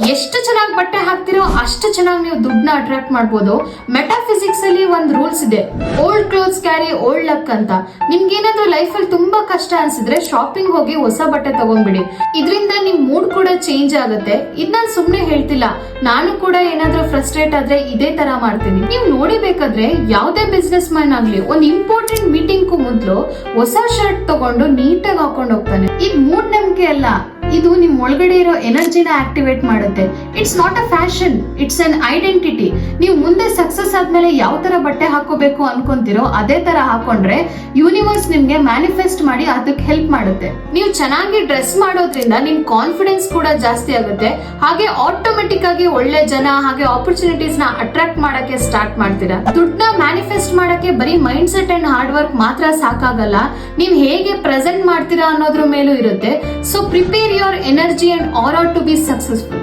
ಎಷ್ಟು ಚೆನ್ನಾಗಿ ಬಟ್ಟೆ ಹಾಕ್ತಿರೋ ಅಷ್ಟು ಚೆನ್ನಾಗಿ ನೀವು ದುಡ್ಡನ್ನ ಅಟ್ರಾಕ್ಟ್ ಮಾಡ್ಬೋದು. ಮೆಟಾಫಿಸಿಕ್ಸ್ ಅಲ್ಲಿ ಒಂದು ರೂಲ್ಸ್ ಇದೆ, old clothes carry old luck ಅಂತ. ನಿಮ್ಗೆ ಏನಾದ್ರೂ ಲೈಫ್ ಅಲ್ಲಿ ತುಂಬಾ ಕಷ್ಟ ಅನ್ಸಿದ್ರೆ ಶಾಪಿಂಗ್ ಹೋಗಿ ಹೊಸ ಬಟ್ಟೆ ತಗೊಂಡ್ಬಿಡಿ. ಇದರಿಂದ ನಿಮ್ ಮೂಡ್ ಕೂಡ ಚೇಂಜ್ ಆಗುತ್ತೆ. ಇದ್ ನಾನ್ ಸುಮ್ನೆ ಹೇಳ್ತಿಲ್ಲ, ನಾನು ಕೂಡ ಏನಾದ್ರೂ ಫ್ರಸ್ಟ್ರೇಟ್ ಆದ್ರೆ ಇದೇ ತರ ಮಾಡ್ತೀನಿ. ನೀವು ನೋಡಿಬೇಕಾದ್ರೆ ಯಾವ್ದೇ ಬಿಸ್ನೆಸ್ ಮ್ಯಾನ್ ಆಗ್ಲಿ ಒಂದ್ ಇಂಪಾರ್ಟೆಂಟ್ ಮೀಟಿಂಗ್ ಮೊದಲು ಹೊಸ ಶರ್ಟ್ ತಗೊಂಡು ನೀಟಾಗಿ ಹಾಕೊಂಡು ಹೋಗ್ತಾನೆ. ಇದು ಮೂಢನಂಬಿಕೆ ಅಲ್ಲ, ಇದು ನಿಮ್ ಒಳಗಡೆ ಇರೋ ಎನರ್ಜಿನ ಆಕ್ಟಿವೇಟ್ ಮಾಡುತ್ತೆ. It's not a fashion, it's an identity. ನೀವು ಮುಂದೆ ಸಕ್ಸಸ್ ಆದ್ಮೇಲೆ ಯಾವ ತರ ಬಟ್ಟೆ ಹಾಕೋಬೇಕು ಅನ್ಕೊಂತಿರೋ ಅದೇ ತರ ಹಾಕೊಂಡ್ರೆ ಯೂನಿವರ್ಸ್ ನಿಮ್ಗೆ ಮ್ಯಾನಿಫೆಸ್ಟ್ ಮಾಡಿ ಅದಕ್ಕೆ ಹೆಲ್ಪ್ ಮಾಡುತ್ತೆ. ನೀವು ಚೆನ್ನಾಗಿ ಡ್ರೆಸ್ ಮಾಡೋದ್ರಿಂದ ನಿಮ್ ಕಾನ್ಫಿಡೆನ್ಸ್ ಕೂಡ ಜಾಸ್ತಿ ಆಗುತ್ತೆ. ಹಾಗೆ ಆಟೋಮೆಟಿಕ್ ಆಗಿ ಒಳ್ಳೆ ಜನ ಹಾಗೆ ಆಪರ್ಚುನಿಟೀಸ್ ನ ಅಟ್ರಾಕ್ಟ್ ಮಾಡಕ್ಕೆ ಸ್ಟಾರ್ಟ್ ಮಾಡ್ತೀರಾ. ದುಡ್ಡನ್ನ ಮ್ಯಾನಿಫೆಸ್ಟ್ ಮಾಡಕ್ಕೆ ಬರೀ mind set and hard work ಮಾತ್ರ ಸಾಕಾಗಲ್ಲ, ನೀವು ಹೇಗೆ ಪ್ರೆಸೆಂಟ್ ಮಾಡ್ತೀರಾ ಅನ್ನೋದ್ರ ಮೇಲೂ ಇರುತ್ತೆ. So prepare your energy and aura to be successful.